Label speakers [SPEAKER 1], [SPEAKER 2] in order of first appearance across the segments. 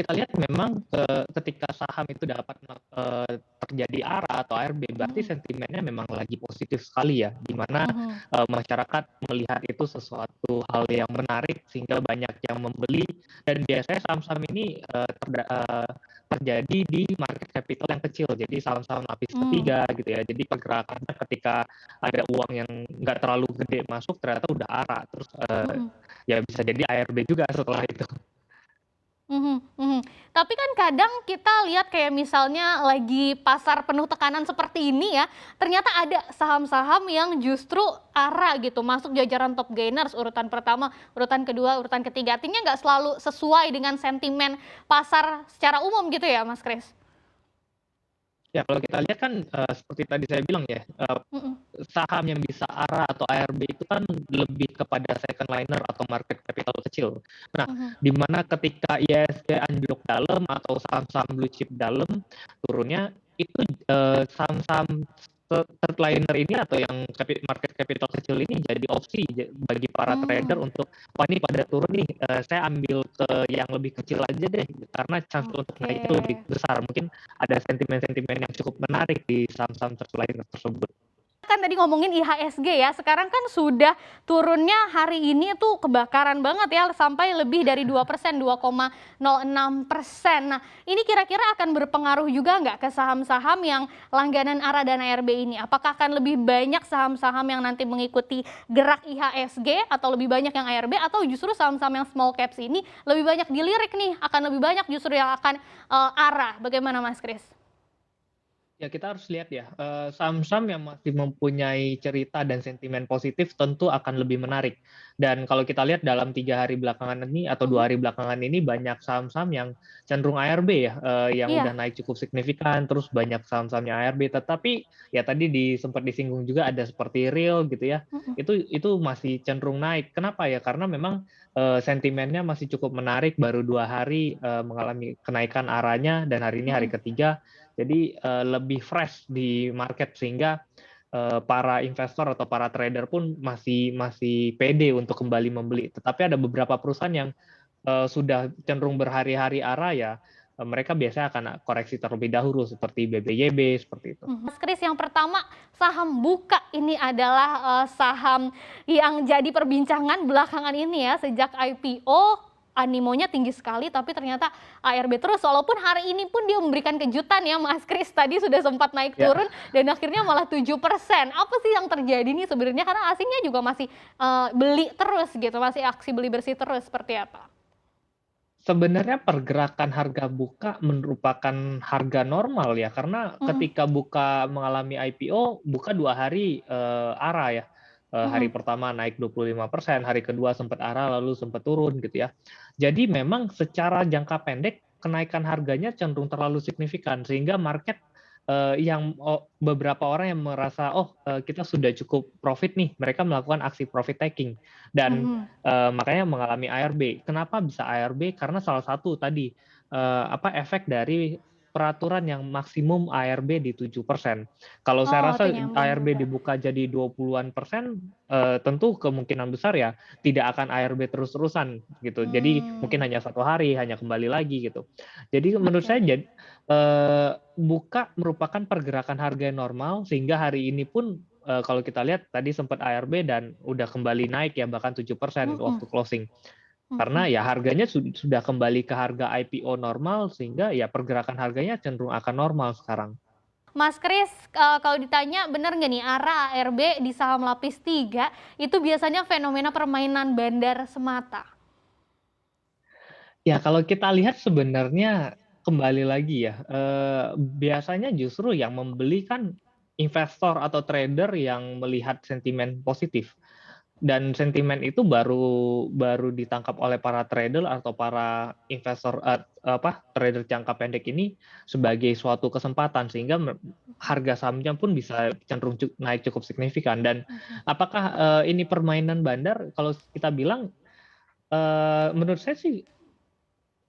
[SPEAKER 1] kita lihat memang, ketika saham itu dapat terjadi ARA atau ARB, berarti
[SPEAKER 2] Mhm.
[SPEAKER 1] sentimennya memang lagi positif sekali ya, di mana,
[SPEAKER 2] Mhm.
[SPEAKER 1] masyarakat melihat itu sesuatu hal yang menarik sehingga banyak yang membeli dan biasanya saham-saham ini, terjadi di market capital yang kecil, jadi saham-saham lapis
[SPEAKER 2] Mmm.
[SPEAKER 1] ketiga gitu ya. Jadi pergerakannya ketika ada uang yang nggak terlalu gede masuk ternyata udah ARA, terus,
[SPEAKER 2] Mhm.
[SPEAKER 1] ya bisa jadi ARB juga setelah itu.
[SPEAKER 2] Mhm mhm. Tapi kan kadang kita lihat kayak misalnya lagi pasar penuh tekanan seperti ini ya, ternyata ada saham-saham yang justru ARA gitu, masuk jajaran top gainers, urutan pertama, urutan kedua, urutan ketiga. Artinya nggak selalu sesuai dengan sentimen pasar secara umum gitu ya, Mas Kris?
[SPEAKER 1] Ya kalau kita lihat kan, seperti tadi saya bilang ya,
[SPEAKER 2] Mhm.
[SPEAKER 1] saham yang bisa ARA atau ARB itu kan lebih kepada second liner atau market capital kecil. Nah,
[SPEAKER 2] Mhm.
[SPEAKER 1] di mana ketika IHSG anjlok dalam atau saham-saham blue chip dalam turunnya, itu, saham-saham third liner ini atau yang market capital kecil ini jadi opsi bagi para trader
[SPEAKER 2] Mmm.
[SPEAKER 1] untuk, "Wah ini pada turun nih, saya ambil ke yang lebih kecil aja deh," karena chance untuk
[SPEAKER 2] Oke.
[SPEAKER 1] naik itu lebih besar. Mungkin ada sentimen-sentimen yang cukup menarik di saham-saham third liner tersebut.
[SPEAKER 2] Kan tadi ngomongin IHSG ya, sekarang kan sudah turunnya hari ini tuh kebakaran banget ya, sampai lebih dari 2%, 2,06%. Nah, ini kira-kira akan berpengaruh juga nggak ke saham-saham yang langganan ARA dan ARB ini? Apakah akan lebih banyak saham-saham yang nanti mengikuti gerak IHSG atau lebih banyak yang ARB, atau justru saham-saham yang small caps ini lebih banyak dilirik nih, akan lebih banyak justru yang akan ARA? Bagaimana Mas Kris?
[SPEAKER 1] Ya kita harus lihat ya, saham-saham yang masih mempunyai cerita dan sentimen positif tentu akan lebih menarik. Dan kalau kita lihat dalam 3 hari belakangan ini atau
[SPEAKER 2] Mhm.
[SPEAKER 1] 2 hari belakangan ini banyak saham-saham yang cenderung ARB ya, yang udah
[SPEAKER 2] Iya.
[SPEAKER 1] naik cukup signifikan, terus banyak saham-sahamnya ARB. Tetapi ya tadi sempat disinggung juga ada seperti Real gitu ya,
[SPEAKER 2] Mhm.
[SPEAKER 1] itu masih cenderung naik. Kenapa ya? Karena memang, sentimennya masih cukup menarik, baru 2 hari, mengalami kenaikan ARA-nya dan hari ini hari
[SPEAKER 2] Mhm.
[SPEAKER 1] ketiga. Jadi, lebih fresh di market sehingga, para investor atau para trader pun masih masih pede untuk kembali membeli. Tetapi ada beberapa perusahaan yang, sudah cenderung berhari-hari ARA ya, mereka biasanya akan koreksi terlebih dahulu seperti BBYB, seperti itu.
[SPEAKER 2] Mas Kris, yang pertama saham Buka ini adalah, saham yang jadi perbincangan belakangan ini ya, sejak IPO animonya tinggi sekali, tapi ternyata ARB terus, walaupun hari ini pun dia memberikan kejutan ya Mas Kris, tadi sudah sempat naik
[SPEAKER 1] Ya.
[SPEAKER 2] turun dan akhirnya malah 7%. Apa sih yang terjadi nih sebenarnya? Karena asingnya juga masih, beli terus gitu, masih aksi beli bersih terus, seperti apa?
[SPEAKER 1] Sebenarnya pergerakan harga Buka merupakan harga normal ya, karena
[SPEAKER 2] Mhm.
[SPEAKER 1] ketika Buka mengalami IPO, Buka 2 hari, ARA ya. Hari
[SPEAKER 2] Mhm.
[SPEAKER 1] pertama naik 25%, hari kedua sempat ARA lalu sempat turun gitu ya. Jadi memang secara jangka pendek kenaikan harganya cenderung terlalu signifikan sehingga market, beberapa orang yang merasa, "Oh, kita sudah cukup profit nih," mereka melakukan aksi profit taking dan
[SPEAKER 2] Mhm.
[SPEAKER 1] Makanya mengalami ARB. Kenapa bisa ARB? Karena salah satu tadi, efek dari peraturan yang maksimum ARB di 7%. Kalau saya
[SPEAKER 2] Oh, itu
[SPEAKER 1] rasa
[SPEAKER 2] nyambung
[SPEAKER 1] ARB
[SPEAKER 2] juga.
[SPEAKER 1] dibuka jadi 20-an%, tentu kemungkinan besar ya tidak akan ARB terus-terusan gitu. Jadi mungkin
[SPEAKER 2] Mmm.
[SPEAKER 1] hanya 1 hari, hanya kembali lagi gitu. Jadi menurut saya
[SPEAKER 2] Oke.
[SPEAKER 1] Buka merupakan pergerakan harga yang normal sehingga hari ini pun, kalau kita lihat tadi sempat ARB dan udah kembali naik ya bahkan 7%
[SPEAKER 2] Mhm.
[SPEAKER 1] waktu closing. Karena
[SPEAKER 2] Mhm.
[SPEAKER 1] ya harganya sudah kembali ke harga IPO normal sehingga ya pergerakan harganya cenderung akan normal sekarang.
[SPEAKER 2] Mas Kris, kalau ditanya bener nggak nih ARA, ARB di saham lapis 3 itu biasanya fenomena permainan bandar semata?
[SPEAKER 1] Ya kalau kita lihat sebenarnya kembali lagi ya, biasanya justru yang membeli kan investor atau trader yang melihat sentimen positif. Dan sentimen itu baru baru ditangkap oleh para trader atau para investor, trader jangka pendek ini sebagai suatu kesempatan sehingga harga sahamnya pun bisa cenderung naik cukup signifikan dan
[SPEAKER 2] Mhm.
[SPEAKER 1] apakah, ini permainan bandar? Kalau kita bilang, menurut saya sih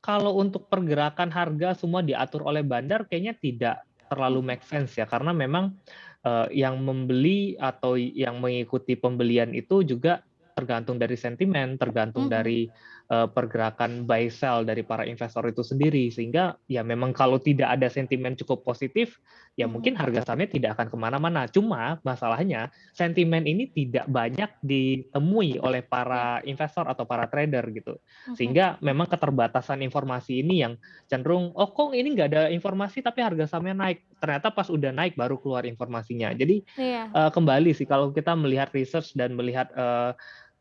[SPEAKER 1] kalau untuk pergerakan harga semua diatur oleh bandar kayaknya tidak terlalu
[SPEAKER 2] Mhm.
[SPEAKER 1] make sense ya, karena memang, yang membeli atau yang mengikuti pembelian itu juga tergantung dari sentimen, tergantung
[SPEAKER 2] Mhm.
[SPEAKER 1] dari, pergerakan buy sell dari para investor itu sendiri. Sehingga ya memang kalau tidak ada sentimen cukup positif, ya
[SPEAKER 2] Mhm.
[SPEAKER 1] mungkin harga sahamnya tidak akan kemana mana. Cuma masalahnya sentimen ini tidak banyak ditemui oleh
[SPEAKER 2] Iya.
[SPEAKER 1] para investor atau para trader gitu.
[SPEAKER 2] Mhm.
[SPEAKER 1] Sehingga memang keterbatasan informasi ini yang cenderung, "Oh kok ini nggak ada informasi tapi harga sahamnya naik?" Ternyata pas udah naik baru keluar informasinya. Jadi,
[SPEAKER 2] Iya.
[SPEAKER 1] kembali sih kalau kita melihat research dan melihat,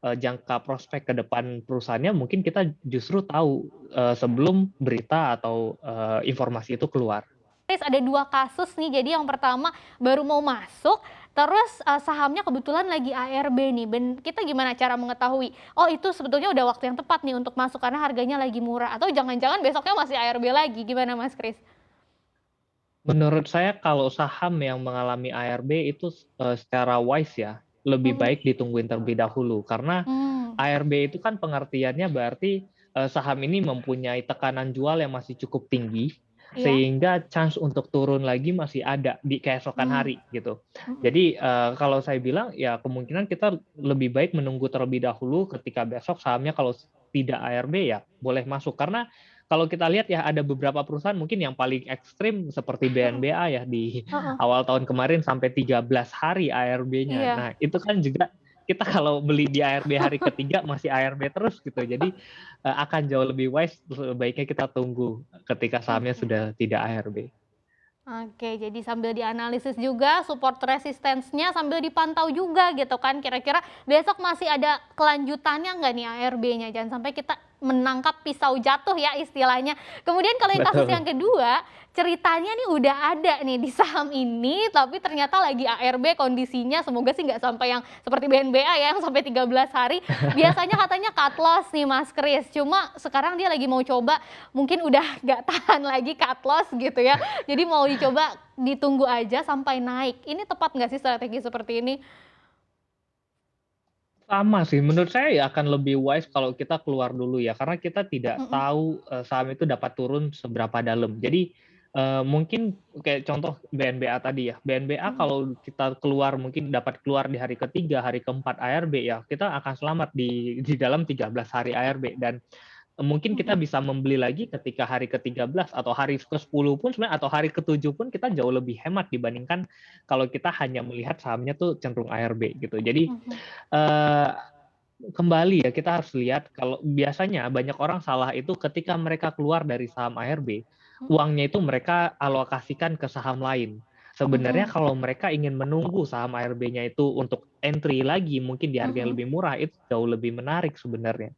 [SPEAKER 1] jangka prospek ke depan perusahaannya mungkin kita justru tahu, sebelum berita atau, informasi itu keluar.
[SPEAKER 2] Terus ada 2 kasus nih, jadi yang pertama baru mau masuk, terus, sahamnya kebetulan lagi ARB nih, kita gimana cara mengetahui, oh itu sebetulnya udah waktu yang tepat nih untuk masuk karena harganya lagi murah, atau jangan-jangan besoknya masih ARB lagi, gimana Mas Kris?
[SPEAKER 1] Menurut saya kalau saham yang mengalami ARB itu, secara wise ya, lebih
[SPEAKER 2] Mhm.
[SPEAKER 1] baik ditungguin terlebih dahulu. Karena
[SPEAKER 2] Mmm.
[SPEAKER 1] ARB itu kan pengertiannya berarti, saham ini mempunyai tekanan jual yang masih cukup tinggi,
[SPEAKER 2] Iya?
[SPEAKER 1] sehingga chance untuk turun lagi masih ada di keesokan
[SPEAKER 2] Mmm.
[SPEAKER 1] hari gitu.
[SPEAKER 2] Mhm.
[SPEAKER 1] Jadi, kalau saya bilang ya kemungkinan kita lebih baik menunggu terlebih dahulu ketika besok sahamnya kalau tidak ARB ya boleh masuk. Karena kalau kita lihat ya ada beberapa perusahaan mungkin yang paling ekstrim seperti
[SPEAKER 2] Heeh.
[SPEAKER 1] BNBA ya di
[SPEAKER 2] Heeh.
[SPEAKER 1] awal tahun kemarin sampai 13 hari ARB-nya.
[SPEAKER 2] Iya.
[SPEAKER 1] Nah, itu kan juga kita kalau beli di ARB hari ketiga masih ARB terus gitu. Jadi, akan jauh lebih wise sebaiknya kita tunggu ketika sahamnya
[SPEAKER 2] Oke.
[SPEAKER 1] sudah tidak ARB.
[SPEAKER 2] Oke, jadi sambil dianalisis juga support resistance-nya sambil dipantau juga gitu kan, kira-kira besok masih ada kelanjutannya nggak nih ARB-nya? Jangan sampai kita menangkap pisau jatuh ya istilahnya. Kemudian kalau yang kasus
[SPEAKER 1] Betul.
[SPEAKER 2] yang kedua, ceritanya nih udah ada nih di saham ini, tapi ternyata lagi ARB kondisinya, semoga sih nggak sampai yang seperti BNBA ya, yang sampai 13 hari. Biasanya katanya cut loss nih Mas Kris, cuma sekarang dia lagi mau coba, mungkin udah nggak tahan lagi cut loss gitu ya, jadi mau dicoba ditunggu aja sampai naik. Ini tepat nggak sih strategi seperti ini?
[SPEAKER 1] Sama sih, menurut saya ya akan lebih wise kalau kita keluar dulu ya, karena kita tidak
[SPEAKER 2] Mhm.
[SPEAKER 1] tahu, saham itu dapat turun seberapa dalam. Jadi, mungkin kayak contoh BNBA tadi ya, BNBA
[SPEAKER 2] Mhm.
[SPEAKER 1] kalau kita keluar mungkin dapat keluar di hari ketiga, hari keempat ARB ya, kita akan selamat di dalam 13 hari ARB dan mungkin kita
[SPEAKER 2] Mhm.
[SPEAKER 1] bisa membeli lagi ketika hari ke-13 atau hari ke-10 pun sebenarnya atau hari ke-7 pun kita jauh lebih hemat dibandingkan kalau kita hanya melihat sahamnya tuh cenderung ARB gitu. Jadi,
[SPEAKER 2] Mhm.
[SPEAKER 1] eee, kembali ya kita harus lihat kalau biasanya banyak orang salah itu ketika mereka keluar dari saham ARB,
[SPEAKER 2] Mhm.
[SPEAKER 1] uangnya itu mereka alokasikan ke saham lain. Sebenarnya
[SPEAKER 2] Mhm.
[SPEAKER 1] kalau mereka ingin menunggu saham ARB-nya itu untuk entry lagi mungkin di harga yang
[SPEAKER 2] Mhm.
[SPEAKER 1] lebih murah, itu jauh lebih menarik sebenarnya.